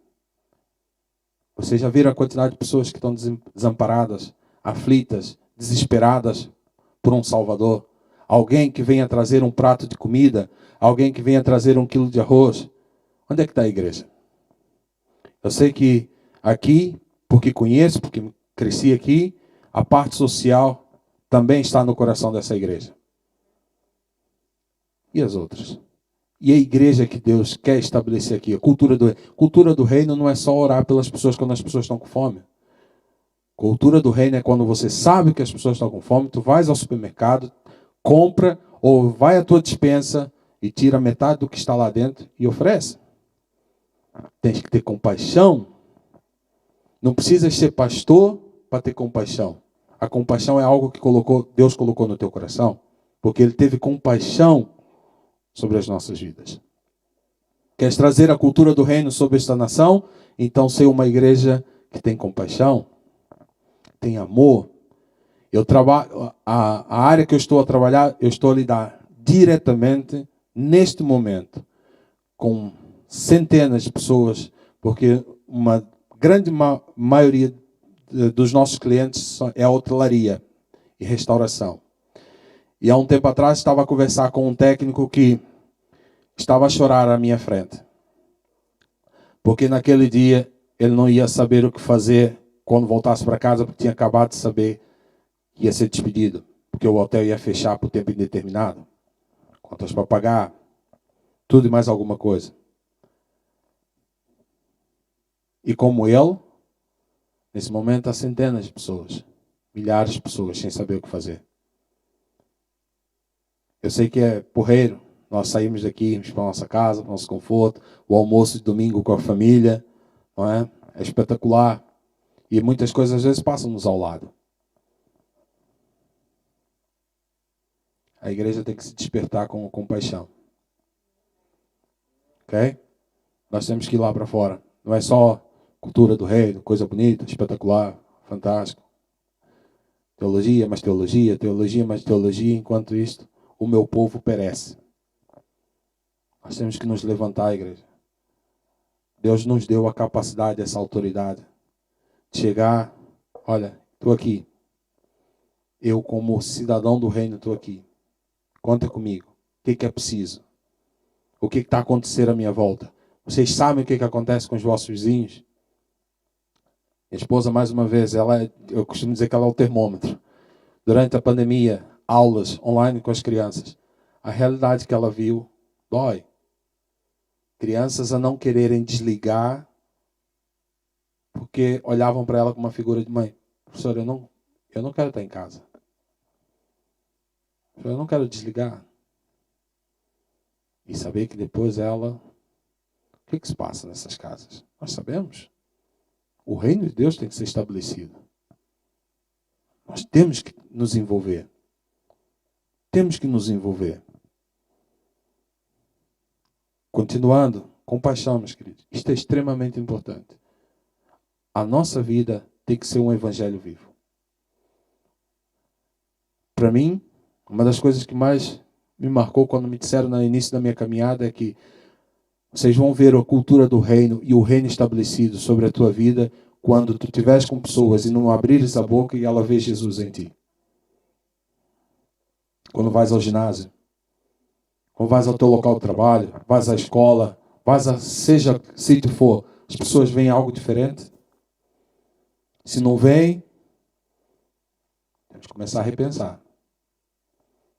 Vocês já viram a quantidade de pessoas que estão desamparadas, aflitas, desesperadas por um Salvador? Alguém que venha trazer um prato de comida, alguém que venha trazer 1 quilo de arroz. Onde é que está a igreja? Eu sei que aqui, porque conheço, porque cresci aqui, a parte social também está no coração dessa igreja. E as outras? E a igreja que Deus quer estabelecer aqui, a cultura do reino não é só orar pelas pessoas quando as pessoas estão com fome. Cultura do reino é quando você sabe que as pessoas estão com fome, tu vais ao supermercado, compra ou vai à tua despensa e tira metade do que está lá dentro e oferece. Tens que ter compaixão. Não precisas ser pastor para ter compaixão. A compaixão é algo que Deus colocou no teu coração, porque Ele teve compaixão sobre as nossas vidas. Queres trazer a cultura do reino sobre esta nação? Então, ser uma igreja que tem compaixão, tem amor. Eu trabalho, a área que eu estou a trabalhar, eu estou a lidar diretamente, neste momento, com centenas de pessoas, porque uma grande maioria dos nossos clientes é a hotelaria e restauração. E há um tempo atrás estava a conversar com um técnico que estava a chorar à minha frente. Porque naquele dia ele não ia saber o que fazer quando voltasse para casa, porque tinha acabado de saber que ia ser despedido. Porque o hotel ia fechar por tempo indeterminado. Contas para pagar, tudo e mais alguma coisa. E como ele, nesse momento há centenas de pessoas, milhares de pessoas sem saber o que fazer. Eu sei que é porreiro. Nós saímos daqui, vamos para a nossa casa, para o nosso conforto, o almoço de domingo com a família, não é? É espetacular. E muitas coisas às vezes passam-nos ao lado. A igreja tem que se despertar com compaixão. Ok? Nós temos que ir lá para fora. Não é só cultura do reino, coisa bonita, espetacular, fantástico. Teologia, mais teologia, teologia, mais teologia. Enquanto isto, o meu povo perece. Nós temos que nos levantar, igreja. Deus nos deu a capacidade, essa autoridade, de chegar, olha, estou aqui. Eu, como cidadão do reino, estou aqui. Conta comigo. O que é preciso? O que está acontecendo à minha volta? Vocês sabem o que acontece com os vossos vizinhos? Minha esposa, mais uma vez, eu costumo dizer que ela é o termômetro. Durante a pandemia, aulas online com as crianças. A realidade que ela viu dói. Crianças a não quererem desligar porque olhavam para ela como uma figura de mãe. Professor, eu não quero estar em casa. Eu não quero desligar. E saber que depois ela... O que se passa nessas casas? Nós sabemos. O reino de Deus tem que ser estabelecido. Nós temos que nos envolver. Temos que nos envolver. Continuando, compaixão, meus queridos. Isto é extremamente importante. A nossa vida tem que ser um evangelho vivo. Para mim, uma das coisas que mais me marcou quando me disseram no início da minha caminhada é que vocês vão ver a cultura do reino e o reino estabelecido sobre a tua vida quando tu estiveres com pessoas e não abrires a boca e ela vê Jesus em ti. Quando vais ao ginásio, quando vais ao teu local de trabalho, vais à escola, seja sítio for, as pessoas veem algo diferente. Se não veem, temos que começar a repensar.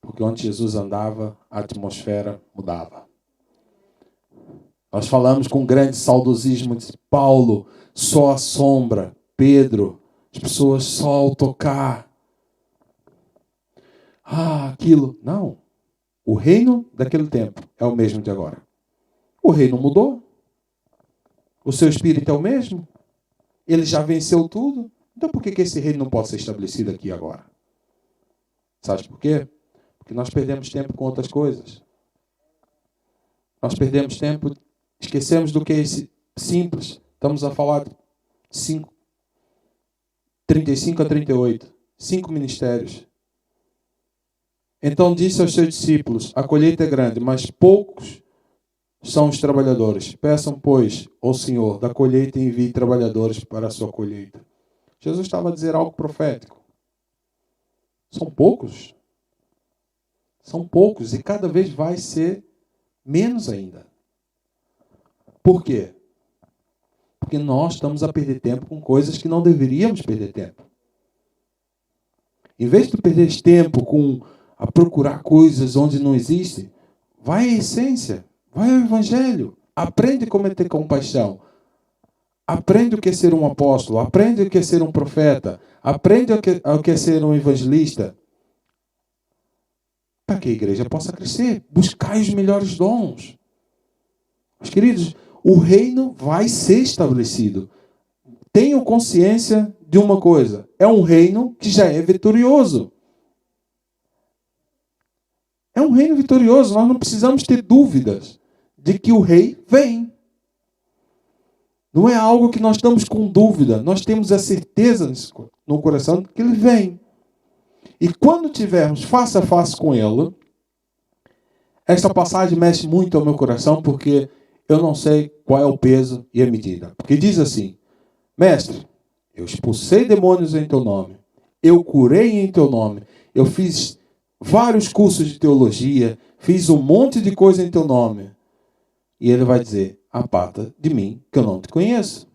Porque onde Jesus andava, a atmosfera mudava. Nós falamos com grande saudosismo de Paulo, só a sombra, Pedro, as pessoas só ao tocar. Aquilo. Não. O reino daquele tempo é o mesmo de agora. O reino mudou. O seu espírito é o mesmo. Ele já venceu tudo. Então por que esse reino não pode ser estabelecido aqui agora? Sabe por quê? Porque nós perdemos tempo com outras coisas. Nós perdemos tempo, esquecemos do que é esse simples. Estamos a falar de 35 a 38. 5 ministérios. Então disse aos seus discípulos, a colheita é grande, mas poucos são os trabalhadores. Peçam, pois, ao Senhor da colheita e envie trabalhadores para a sua colheita. Jesus estava a dizer algo profético. São poucos. São poucos e cada vez vai ser menos ainda. Por quê? Porque nós estamos a perder tempo com coisas que não deveríamos perder tempo. Em vez de perder tempo a procurar coisas onde não existem, vai à essência, vai ao evangelho, aprende como é ter compaixão. Aprende o que é ser um apóstolo, aprende o que é ser um profeta, aprende o que é ser um evangelista. Para que a igreja possa crescer, buscai os melhores dons. Meus queridos, o reino vai ser estabelecido. Tenham consciência de uma coisa. É um reino que já é vitorioso. É um reino vitorioso. Nós não precisamos ter dúvidas de que o rei vem. Não é algo que nós estamos com dúvida. Nós temos a certeza no coração de que ele vem. E quando tivermos face a face com ele, esta passagem mexe muito ao meu coração, porque eu não sei qual é o peso e a medida. Porque diz assim: Mestre, eu expulsei demônios em teu nome, eu curei em teu nome, eu fiz vários cursos de teologia, fiz um monte de coisa em teu nome. E ele vai dizer: aparta de mim, que eu não te conheço.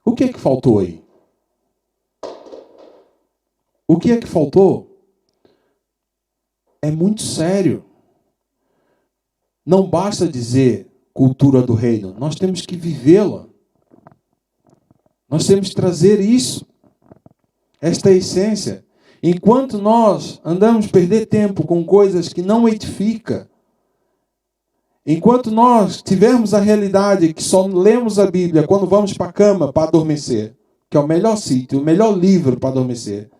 O que é que faltou aí? O que é que faltou? É muito sério. Não basta dizer cultura do reino. Nós temos que vivê-la. Nós temos que trazer isso. Esta é a essência. Enquanto nós andamos a perder tempo com coisas que não edificam, enquanto nós tivermos a realidade que só lemos a Bíblia quando vamos para a cama para adormecer, que é o melhor sítio, o melhor livro para adormecer.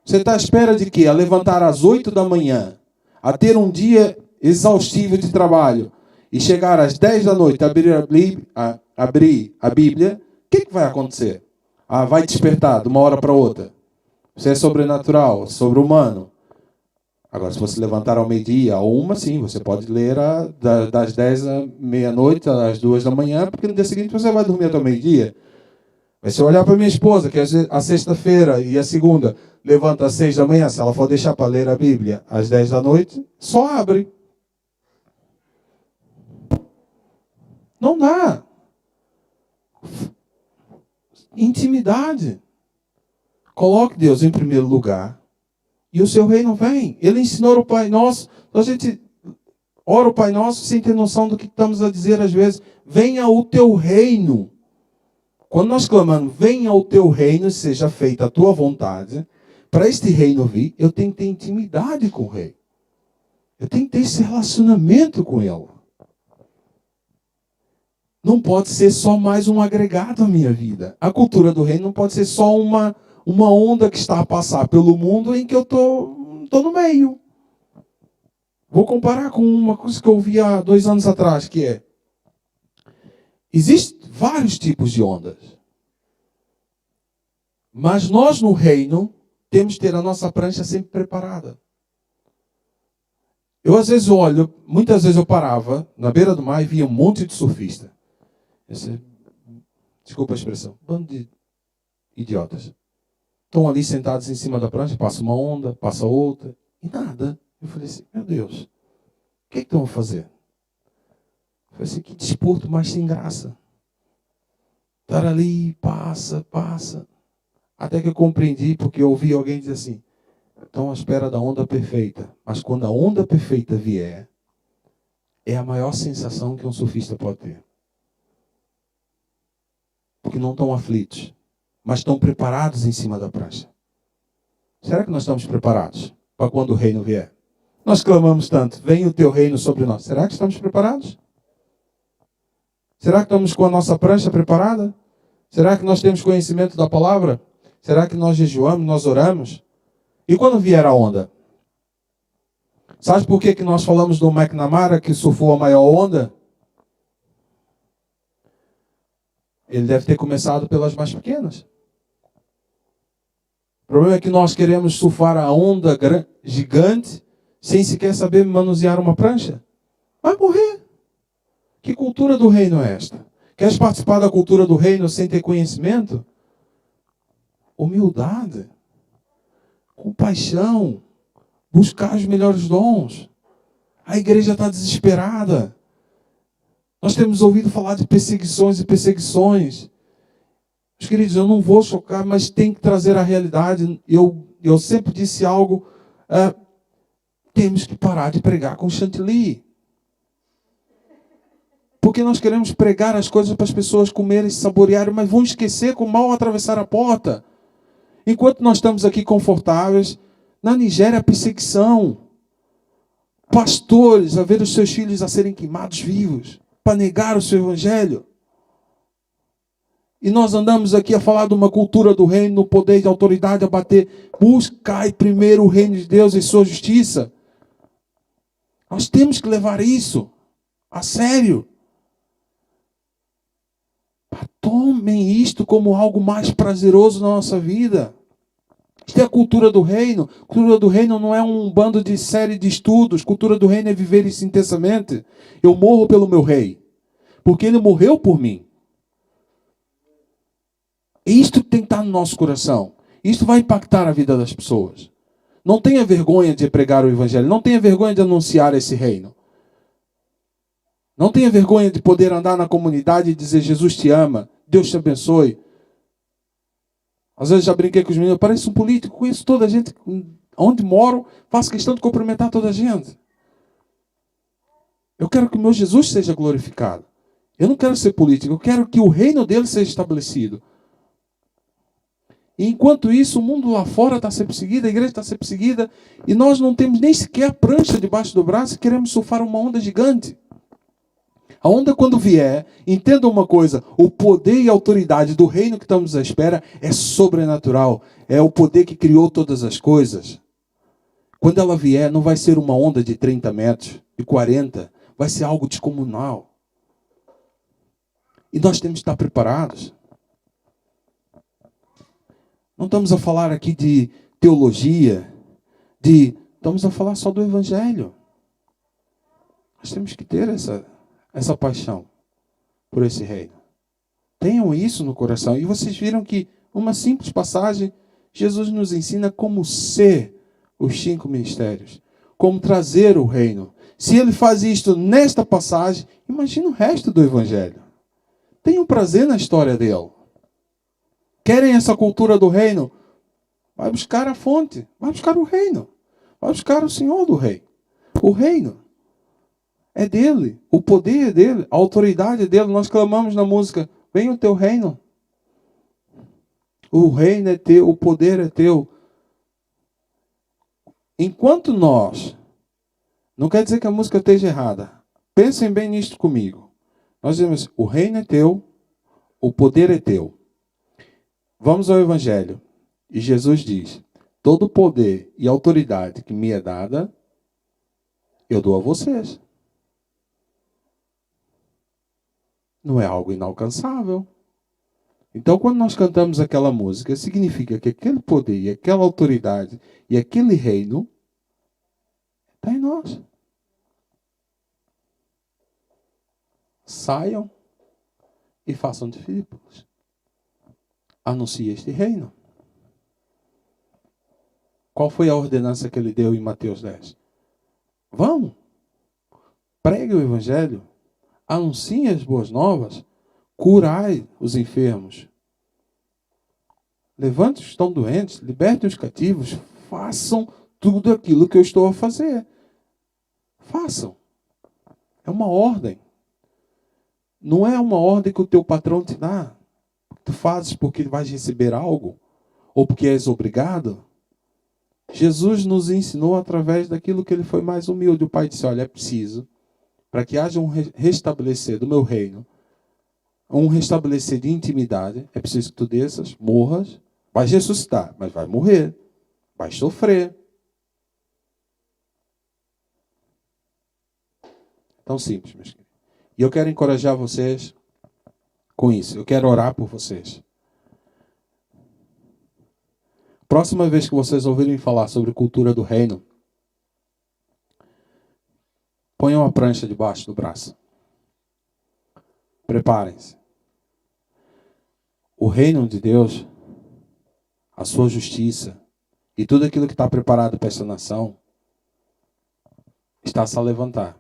Você está à espera de quê? A levantar às 8 da manhã, a ter um dia exaustivo de trabalho e chegar às 10 da noite, abrir a Bíblia, o que vai acontecer? Vai despertar de uma hora para outra. Você é sobrenatural, sobre-humano. Agora, se você levantar ao meio-dia, a 1, sim, você pode ler das 10 à meia-noite, às 2 da manhã, porque no dia seguinte você vai dormir até o meio-dia. Mas se eu olhar para minha esposa, que a sexta-feira e a segunda levanta às 6 da manhã, se ela for deixar para ler a Bíblia às 10 da noite, só abre. Não dá. Intimidade. Coloque Deus em primeiro lugar e o seu reino vem. Ele ensinou o Pai Nosso. A gente ora o Pai Nosso sem ter noção do que estamos a dizer às vezes. Venha o teu reino. Quando nós clamamos, venha o teu reino, seja feita a tua vontade, para este reino vir, eu tenho que ter intimidade com o rei. Eu tenho que ter esse relacionamento com ele. Não pode ser só mais um agregado à minha vida. A cultura do reino não pode ser só uma onda que está a passar pelo mundo em que eu estou no meio. Vou comparar com uma coisa que eu ouvi há 2 anos atrás, que é: existem vários tipos de ondas. Mas nós no reino temos que ter a nossa prancha sempre preparada. Eu às vezes olho, muitas vezes eu parava na beira do mar e via um monte de surfista. Desculpa a expressão, bando de idiotas. Estão ali sentados em cima da prancha, passa uma onda, passa outra, e nada. Eu falei assim: meu Deus, o que estão a fazer? Eu falei assim: que desporto mais sem graça. Estar ali, passa. Até que eu compreendi, porque eu ouvi alguém dizer assim: estão à espera da onda perfeita. Mas quando a onda perfeita vier, é a maior sensação que um surfista pode ter. Porque não estão aflitos, mas estão preparados em cima da prancha. Será que nós estamos preparados para quando o reino vier? Nós clamamos tanto: venha o teu reino sobre nós. Será que estamos preparados? Será que estamos com a nossa prancha preparada? Será que nós temos conhecimento da palavra? Será que nós jejuamos, nós oramos? E quando vier a onda? Sabe por que nós falamos do McNamara que surfou a maior onda? Ele deve ter começado pelas mais pequenas. O problema é que nós queremos surfar a onda gigante sem sequer saber manusear uma prancha. Vai morrer. Que cultura do reino é esta? Queres participar da cultura do reino sem ter conhecimento? Humildade. Compaixão. Buscar os melhores dons. A igreja está desesperada. Nós temos ouvido falar de perseguições e perseguições. Meus queridos, eu não vou chocar, mas tem que trazer a realidade. Eu sempre disse algo: temos que parar de pregar com chantilly. Porque nós queremos pregar as coisas para as pessoas comerem e saborearem, mas vão esquecer como mal atravessar a porta. Enquanto nós estamos aqui confortáveis, na Nigéria a perseguição. pastores a ver os seus filhos a serem queimados vivos, para negar o seu evangelho. E nós andamos aqui a falar de uma cultura do reino, no poder de autoridade, a bater. Buscai primeiro o reino de Deus e sua justiça. Nós temos que levar isso a sério. Tomem isto como algo mais prazeroso na nossa vida. Isto é a cultura do reino. A cultura do reino não é um bando de série de estudos. A cultura do reino é viver isso intensamente. Eu morro pelo meu rei, porque ele morreu por mim. Isto tem que estar no nosso coração. Isto vai impactar a vida das pessoas. Não tenha vergonha de pregar o evangelho. Não tenha vergonha de anunciar esse reino. Não tenha vergonha de poder andar na comunidade e dizer: Jesus te ama, Deus te abençoe. Às vezes já brinquei com os meninos, eu pareço um político, conheço toda a gente, onde moro, faço questão de cumprimentar toda a gente. Eu quero que o meu Jesus seja glorificado. Eu não quero ser político, eu quero que o reino dele seja estabelecido. E enquanto isso, o mundo lá fora está a ser perseguido, a igreja está a ser perseguida, e nós não temos nem sequer a prancha debaixo do braço e queremos surfar uma onda gigante. A onda, quando vier, entenda uma coisa: o poder e a autoridade do reino que estamos à espera é sobrenatural. É o poder que criou todas as coisas. Quando ela vier, não vai ser uma onda de 30 metros, de 40. Vai ser algo descomunal. E nós temos que estar preparados. Não estamos a falar aqui de teologia, estamos a falar só do evangelho. Nós temos que ter essa paixão por esse reino. Tenham isso no coração. E vocês viram que uma simples passagem, Jesus nos ensina como ser os 5 ministérios, como trazer o reino. Se ele faz isto nesta passagem, imagina o resto do evangelho. Tenham prazer na história dele. Querem essa cultura do reino? Vai buscar a fonte. Vai buscar o reino. Vai buscar o Senhor do rei. O reino é dele. O poder é dele. A autoridade é dele. Nós clamamos na música: venha o teu reino. O reino é teu. O poder é teu. Enquanto nós... Não quer dizer que a música esteja errada. Pensem bem nisto comigo. Nós dizemos: o reino é teu. O poder é teu. Vamos ao Evangelho. E Jesus diz: todo o poder e autoridade que me é dada, eu dou a vocês. Não é algo inalcançável. Então, quando nós cantamos aquela música, significa que aquele poder e aquela autoridade e aquele reino está em nós. Saiam e façam discípulos. Anuncie este reino. Qual foi a ordenança que ele deu em Mateus 10? Vão, pregue o evangelho, anunciem as boas novas, curai os enfermos, levante os que estão doentes, libertem os cativos, façam tudo aquilo que eu estou a fazer. Façam. É uma ordem. Não é uma ordem que o teu patrão te dá. Tu fazes porque vais receber algo, ou porque és obrigado. Jesus nos ensinou através daquilo que ele foi mais humilde. O Pai disse: olha, é preciso, para que haja um restabelecer do meu reino, um restabelecer de intimidade, é preciso que tu desças, morras, vais ressuscitar, mas vai morrer, vais sofrer. Tão simples, meus queridos. E eu quero encorajar vocês com isso. Eu quero orar por vocês. Próxima vez que vocês ouvirem falar sobre cultura do reino, ponham a prancha debaixo do braço. Preparem-se. O reino de Deus, a sua justiça e tudo aquilo que está preparado para essa nação está a se levantar.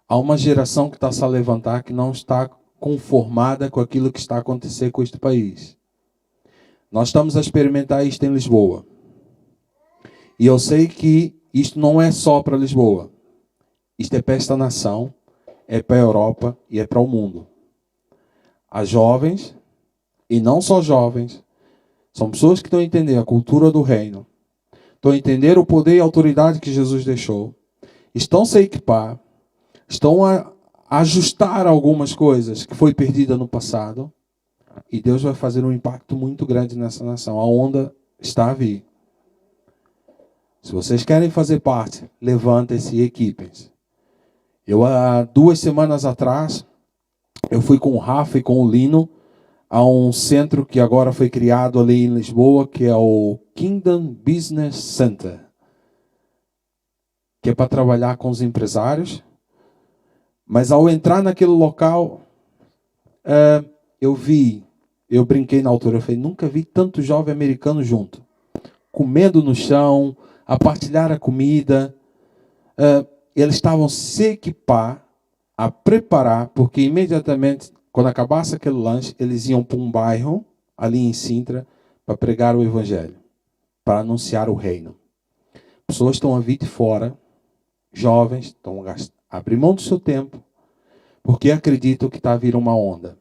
Há uma geração que está a se levantar que não está conformada com aquilo que está a acontecer com este país. Nós estamos a experimentar isto em Lisboa. E eu sei que isto não é só para Lisboa. Isto é para esta nação, é para a Europa e é para o mundo. As jovens, e não só jovens, são pessoas que estão a entender a cultura do reino, estão a entender o poder e a autoridade que Jesus deixou, estão a se equipar, estão a ajustar algumas coisas que foi perdida no passado, e Deus vai fazer um impacto muito grande nessa nação. A onda está a vir. Se vocês querem fazer parte, levantem-se e equipem-se. Eu, há 2 semanas atrás, eu fui com o Rafa e com o Lino a um centro que agora foi criado ali em Lisboa, que é o Kingdom Business Center, que é para trabalhar com os empresários. Mas ao entrar naquele local, eu brinquei na altura, eu falei, nunca vi tanto jovem americano junto, comendo no chão, a partilhar a comida. Eles estavam se equipar, a preparar, porque imediatamente, quando acabasse aquele lanche, eles iam para um bairro, ali em Sintra, para pregar o Evangelho, para anunciar o reino. Pessoas estão a vir de fora, jovens, estão a abrir mão do seu tempo, porque acreditam que está a vir uma onda.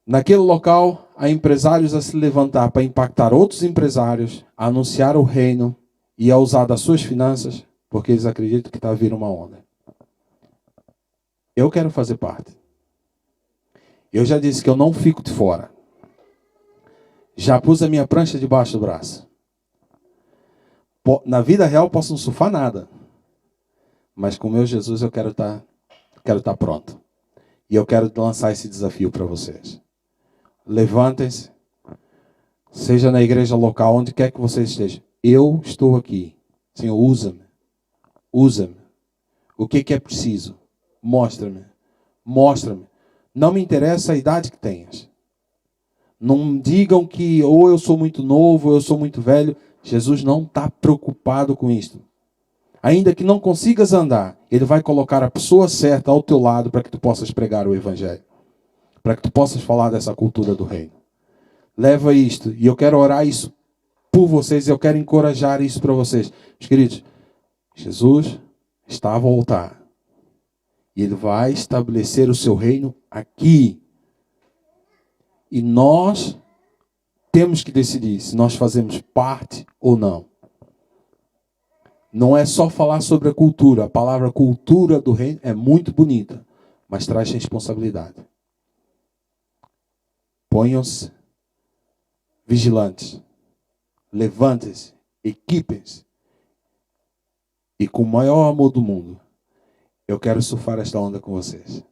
Naquele local, há empresários a se levantar para impactar outros empresários, a anunciar o reino e a usar das suas finanças, porque eles acreditam que está a vir uma onda. Eu quero fazer parte. Eu já disse que eu não fico de fora. Já pus a minha prancha debaixo do braço. Na vida real posso não surfar nada. Mas com o meu Jesus eu quero estar pronto. E eu quero lançar esse desafio para vocês. Levantem-se. Seja na igreja local, onde quer que vocês estejam. Eu estou aqui. Senhor, usa-me. Usa-me. O que é preciso? Mostra-me. Mostra-me. Não me interessa a idade que tenhas. Não digam que ou eu sou muito novo, ou eu sou muito velho. Jesus não está preocupado com isto. Ainda que não consigas andar, Ele vai colocar a pessoa certa ao teu lado para que tu possas pregar o Evangelho. Para que tu possas falar dessa cultura do reino. Leva isto. E eu quero orar isso por vocês. Eu quero encorajar isso para vocês. Meus queridos, Jesus está a voltar. E Ele vai estabelecer o seu reino aqui. E nós temos que decidir se nós fazemos parte ou não. Não é só falar sobre a cultura. A palavra cultura do reino é muito bonita, mas traz responsabilidade. Ponham-se vigilantes. Levantem-se. Equipem-se. E com o maior amor do mundo, eu quero surfar esta onda com vocês.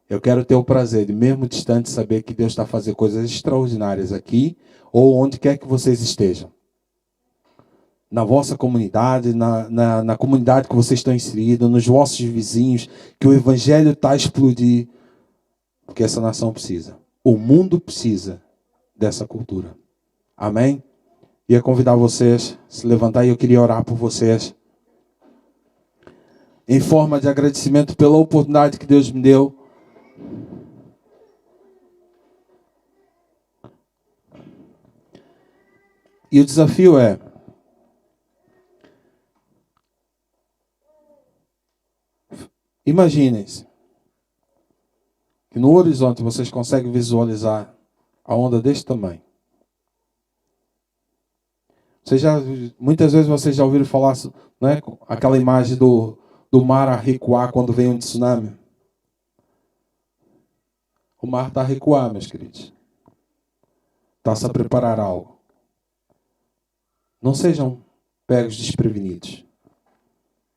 Eu quero ter o prazer de, mesmo distante, saber que Deus está a fazer coisas extraordinárias aqui ou onde quer que vocês estejam. Na vossa comunidade, na comunidade que vocês estão inseridos, nos vossos vizinhos, que o Evangelho está a explodir, porque essa nação precisa. O mundo precisa dessa cultura. Amém? Ia convidar vocês a se levantar e eu queria orar por vocês. Em forma de agradecimento pela oportunidade que Deus me deu. E o desafio é: imaginem-se que no horizonte vocês conseguem visualizar a onda deste tamanho. Muitas vezes vocês já ouviram falar, não é, aquela imagem do mar a recuar quando vem um tsunami. O mar está a recuar, meus queridos. Está-se a preparar algo. Não sejam pegos desprevenidos.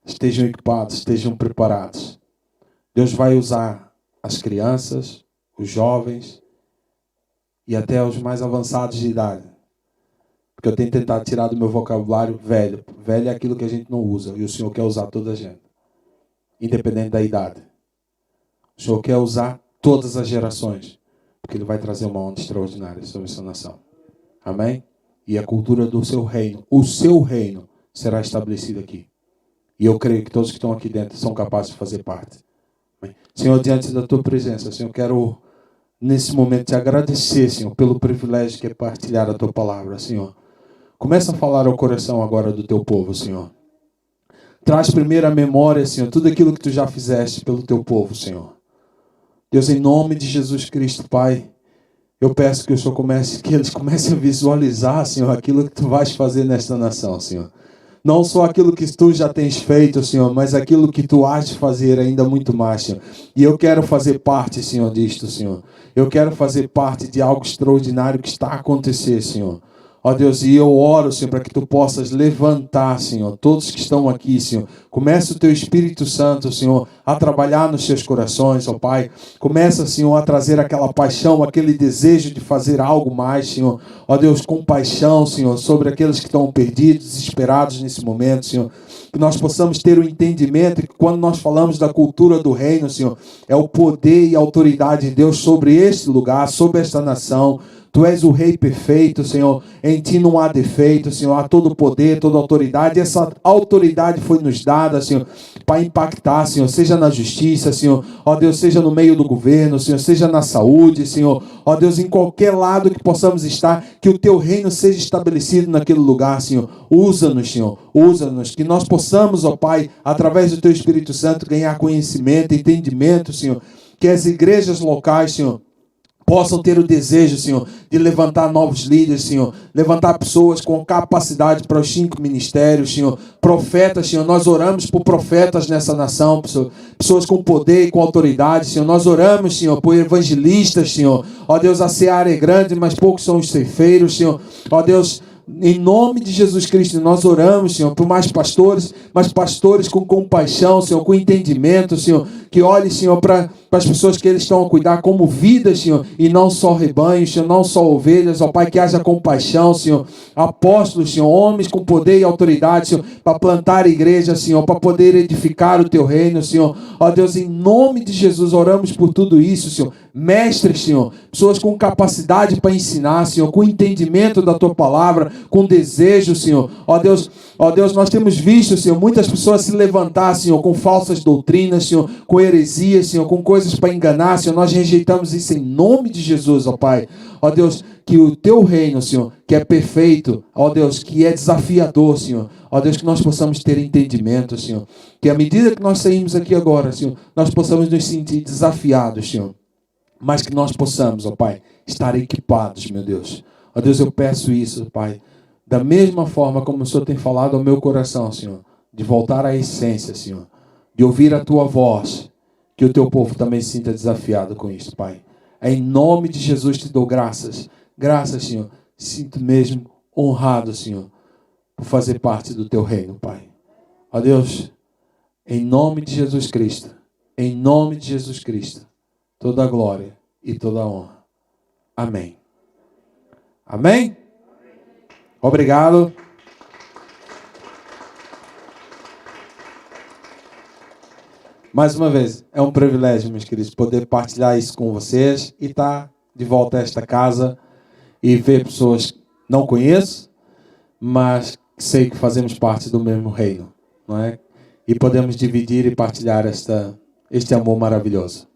Estejam equipados, estejam preparados. Deus vai usar as crianças, os jovens e até os mais avançados de idade. Porque eu tenho tentado tirar do meu vocabulário velho. Velho é aquilo que a gente não usa. E o Senhor quer usar toda a gente. Independente da idade. O Senhor quer usar todas as gerações. Porque Ele vai trazer uma onda extraordinária sobre essa nação. Amém? E a cultura do seu reino, o seu reino, será estabelecida aqui. E eu creio que todos que estão aqui dentro são capazes de fazer parte. Amém? Senhor, diante da Tua presença, Senhor, quero nesse momento te agradecer, Senhor, pelo privilégio que é partilhar a Tua palavra, Senhor. Começa a falar ao coração agora do Teu povo, Senhor. Traz primeiro à memória, Senhor, tudo aquilo que Tu já fizeste pelo Teu povo, Senhor. Deus, em nome de Jesus Cristo, Pai, Eu peço que o Senhor que eles comecem a visualizar, Senhor, aquilo que Tu vais fazer nesta nação, Senhor. Não só aquilo que Tu já tens feito, Senhor, mas aquilo que Tu has de fazer ainda muito mais, Senhor. E eu quero fazer parte, Senhor, disto, Senhor. Eu quero fazer parte de algo extraordinário que está a acontecer, Senhor. Ó Deus, e eu oro, Senhor, para que Tu possas levantar, Senhor, todos que estão aqui, Senhor. Comece o Teu Espírito Santo, Senhor, a trabalhar nos seus corações, ó Pai. Começa, Senhor, a trazer aquela paixão, aquele desejo de fazer algo mais, Senhor. Ó Deus, compaixão, Senhor, sobre aqueles que estão perdidos, desesperados nesse momento, Senhor. Que nós possamos ter o entendimento que quando nós falamos da cultura do reino, Senhor, é o poder e a autoridade de Deus sobre este lugar, sobre esta nação. Tu és o Rei perfeito, Senhor. Em Ti não há defeito, Senhor. Há todo poder, toda autoridade. Essa autoridade foi nos dada, Senhor, para impactar, Senhor. Seja na justiça, Senhor. Ó Deus, seja no meio do governo, Senhor. Seja na saúde, Senhor. Ó Deus, em qualquer lado que possamos estar, que o Teu reino seja estabelecido naquele lugar, Senhor. Usa-nos, Senhor. Usa-nos. Que nós possamos, ó Pai, através do Teu Espírito Santo, ganhar conhecimento, entendimento, Senhor. Que as igrejas locais, Senhor, possam ter o desejo, Senhor, de levantar novos líderes, Senhor. Levantar pessoas com capacidade para os 5 ministérios, Senhor. Profetas, Senhor. Nós oramos por profetas nessa nação, pessoas com poder e com autoridade, Senhor. Nós oramos, Senhor, por evangelistas, Senhor. Ó Deus, a seara é grande, mas poucos são os ceifeiros, Senhor. Ó Deus, em nome de Jesus Cristo, nós oramos, Senhor, por mais pastores, mas pastores com compaixão, Senhor, com entendimento, Senhor, que olhem, Senhor, para as pessoas que eles estão a cuidar como vidas, Senhor, e não só rebanhos, Senhor, não só ovelhas, ó Pai, que haja compaixão, Senhor, apóstolos, Senhor, homens com poder e autoridade, Senhor, para plantar a igreja, Senhor, para poder edificar o Teu reino, Senhor, ó Deus, em nome de Jesus, oramos por tudo isso, Senhor, mestres, Senhor, pessoas com capacidade para ensinar, Senhor, com entendimento da Tua palavra, com desejo, Senhor, ó Deus, nós temos visto, Senhor, muitas pessoas se levantar, Senhor, com falsas doutrinas, Senhor, com heresias, Senhor, com coisas para enganar, Senhor, nós rejeitamos isso em nome de Jesus, ó Pai, ó Deus, que o Teu reino, Senhor, que é perfeito, ó Deus, que é desafiador, Senhor, ó Deus, que nós possamos ter entendimento, Senhor, que à medida que nós saímos aqui agora, Senhor, nós possamos nos sentir desafiados, Senhor, mas que nós possamos, ó Pai, estar equipados, meu Deus, ó Deus, eu peço isso, Pai, da mesma forma como o Senhor tem falado ao meu coração, Senhor, de voltar à essência, Senhor, de ouvir a Tua voz, que o Teu povo também se sinta desafiado com isso, Pai. Em nome de Jesus te dou graças. Graças, Senhor. Sinto mesmo honrado, Senhor, por fazer parte do Teu reino, Pai. Ó Deus, em nome de Jesus Cristo, em nome de Jesus Cristo, toda a glória e toda a honra. Amém. Amém? Obrigado. Mais uma vez, é um privilégio, meus queridos, poder partilhar isso com vocês e estar de volta a esta casa e ver pessoas que não conheço, mas sei que fazemos parte do mesmo reino, não é? E podemos dividir e partilhar este amor maravilhoso.